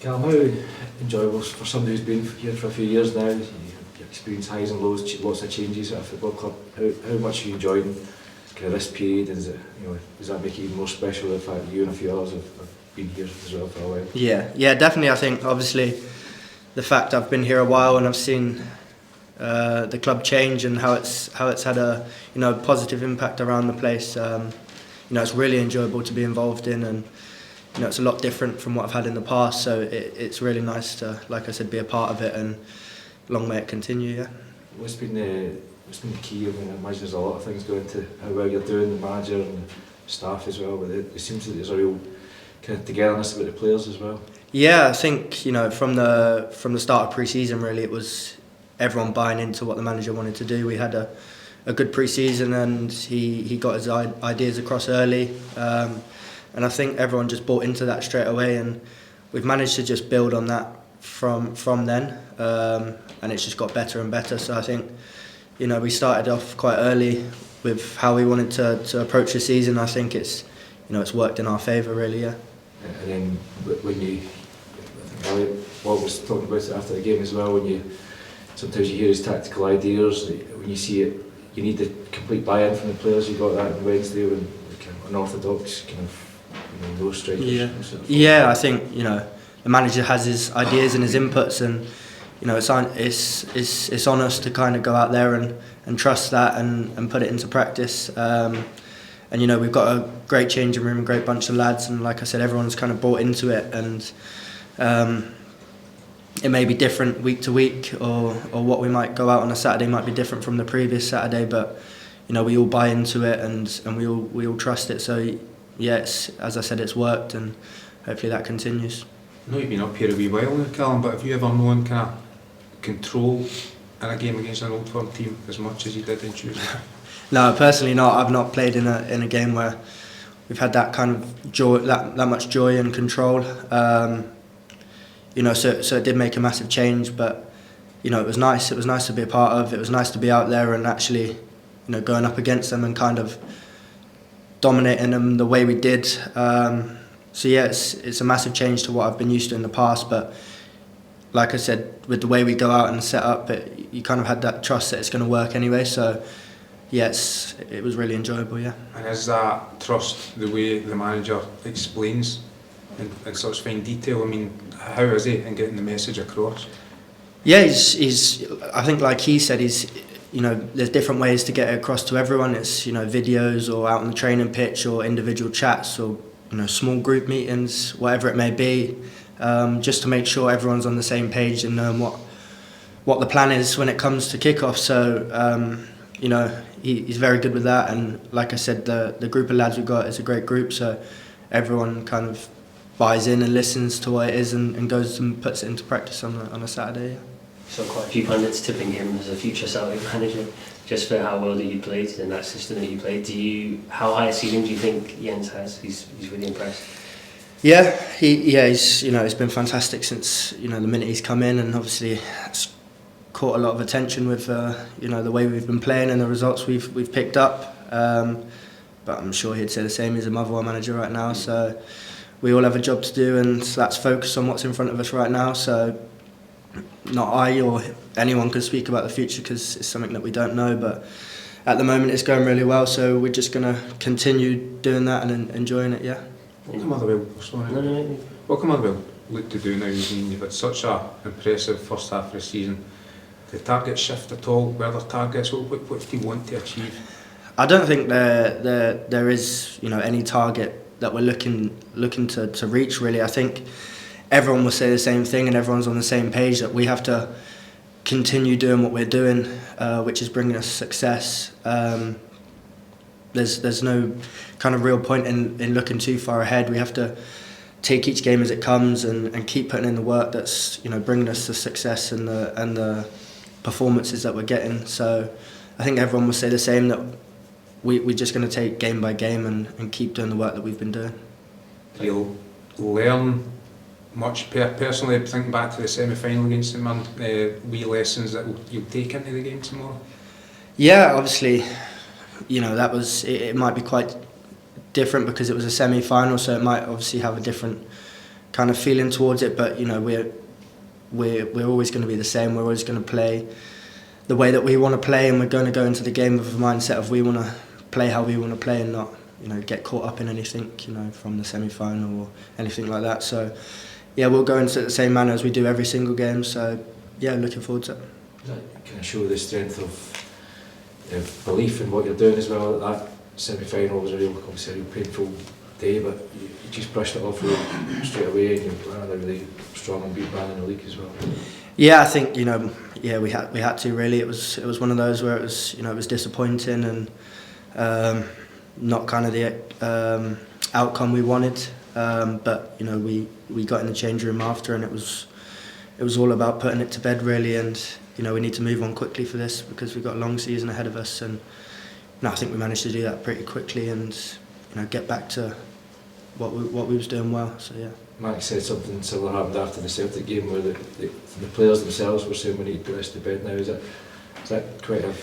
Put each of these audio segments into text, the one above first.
Callum, how enjoyable for somebody who's been here for a few years now? You experience highs and lows, lots of changes at a football club. How much are you enjoying kind of this period? Is it, does that make it even more special the fact that you and a few others have been here as well for a while? Yeah, definitely. I think obviously the fact I've been here a while and I've seen the club change and how it's had a positive impact around the place. It's really enjoyable to be involved in, and it's a lot different from what I've had in the past. So it's really nice to, like I said, be a part of it, and long may it continue. Yeah. What's been the key? I mean, I imagine there's a lot of things go into how well you're doing, the manager and the staff as well. But it seems that there's a real kind of togetherness about the players as well. Yeah, I think from the start of pre-season, really, it was everyone buying into what the manager wanted to do. We had a good pre-season, and he got his ideas across early, and I think everyone just bought into that straight away, and we've managed to just build on that from then, and it's just got better and better. So I think we started off quite early with how we wanted to approach the season. I think it's worked in our favour, really. Yeah. And then when I think Elliot was talking about it after the game as well, sometimes you hear his tactical ideas, when you see it, you need the complete buy-in from the players. You got that on Wednesday when kind of unorthodox kind of no strikers. Yeah, I think the manager has his ideas and his inputs, and it's on us to kind of go out there and trust that and put it into practice. And we've got a great changing room, a great bunch of lads, and like I said, everyone's kind of bought into it, and it may be different week to week, or what we might go out on a Saturday might be different from the previous Saturday, but we all buy into it, and we all trust it. So yeah, as I said, it's worked, and hopefully that continues. I know you've been up here a wee while now, Callum, but have you ever known kind of control in a game against an Old Firm team as much as you did in Tuesday? No, personally not. I've not played in a game where we've had that kind of joy, that much joy and control. So it did make a massive change, but it was nice. It was nice to be a part of. It was nice to be out there and actually, going up against them and kind of dominating them the way we did. So yeah, it's a massive change to what I've been used to in the past. But like I said, with the way we go out and set up, you kind of had that trust that it's going to work anyway. So yeah, it was really enjoyable. Yeah. And is that trust the way the manager explains in such fine detail? I mean, how is he in getting the message across? Yeah, he's. I think, like he said, there's different ways to get it across to everyone. It's videos, or out on the training pitch, or individual chats, or small group meetings, whatever it may be, just to make sure everyone's on the same page and knowing what the plan is when it comes to kick-off. So he's very good with that, and like I said, the group of lads we've got is a great group, so everyone kind of buys in and listens to what it is and goes and puts it into practice on a Saturday. Yeah. So quite a few pundits tipping him as a future Celtic manager, just for how well that you played in that system that you played. How high a ceiling do you think Jens has? He's really impressed. Yeah, he's he's been fantastic since the minute he's come in, and obviously it's caught a lot of attention with the way we've been playing and the results we've picked up. But I'm sure he'd say the same. He's a Motherwell manager right now, so we all have a job to do, and that's focus on what's in front of us right now. So not I or anyone can speak about the future because it's something that we don't know, but at the moment it's going really well, so we're just going to continue doing that and enjoying it. Yeah. What can Motherwell look to do now? I mean, you've had such an impressive first half of the season. Did targets shift at all? Were there targets? What do you want to achieve? I don't think there is any target that we're looking to reach, really. I think everyone will say the same thing, and everyone's on the same page that we have to continue doing what we're doing, which is bringing us success. There's no kind of real point in looking too far ahead. We have to take each game as it comes and keep putting in the work that's bringing us the success and the performances that we're getting. So I think everyone will say the same, that we're just going to take game by game and keep doing the work that we've been doing. You'll learn much personally, thinking back to the semi-final against St Mirren, wee lessons that you'll take into the game tomorrow? Yeah, obviously, that was, it might be quite different because it was a semi-final, so it might obviously have a different kind of feeling towards it, but you know, we're always going to be the same. We're always going to play the way that we want to play, and we're going to go into the game with a mindset of we want to play how we want to play and not, you know, get caught up in anything, you know, from the semi-final or anything like that. So yeah, we'll go into it the same manner as we do every single game. So yeah, looking forward to it. That kind of show the strength of belief in what you're doing as well. That semi-final was obviously a real painful day, but you just brushed it off straight away, and you're a really strong and beat man in the league as well. Yeah, I think, you know, yeah, we had to really. It was one of those where it was, you know, it was disappointing and not kind of the outcome we wanted. But you know, we got in the change room after, and it was all about putting it to bed really. And you know, we need to move on quickly for this because we've got a long season ahead of us. And I think we managed to do that pretty quickly, and you know, get back to what we was doing well. So yeah. Mike said something similar happened after the Celtic game where the players themselves were saying we need to put this to bed now. Is that quite a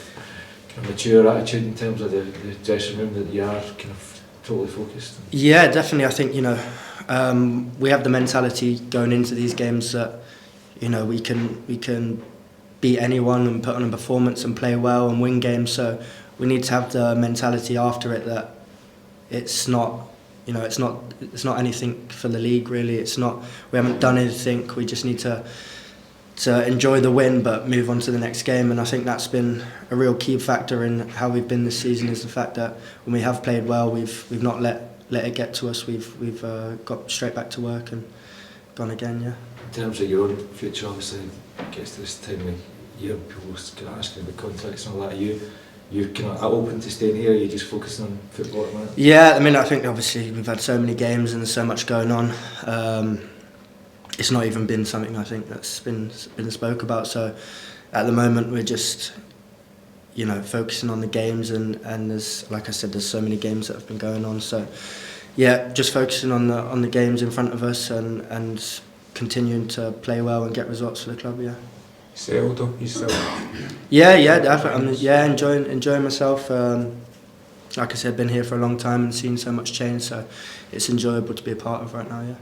kind of mature attitude in terms of the dressing room, that you are kind of totally focused? Yeah, definitely. I think, you know, we have the mentality going into these games that, you know, we can beat anyone and put on a performance and play well and win games. So we need to have the mentality after it that it's not, you know, it's not anything for the league really. It's not, we haven't done anything. We just need to enjoy the win but move on to the next game. And I think that's been a real key factor in how we've been this season, is the fact that when we have played well, we've not let it get to us. We've got straight back to work and gone again. Yeah. In terms of your own future, obviously it gets to this time of year, people can ask you about contracts and all that. You kind of open to staying here? You're just focusing on football at the moment? Yeah, I mean, I think obviously we've had so many games and there's so much going on. It's not even been something I think that's been spoke about. So at the moment we're just, you know, focusing on the games, and there's, like I said, there's so many games that have been going on. So yeah, just focusing on the games in front of us and continuing to play well and get results for the club. Yeah. Settled though? You still? Yeah, definitely. I'm enjoying myself. Like I said, been here for a long time and seen so much change. So it's enjoyable to be a part of right now. Yeah.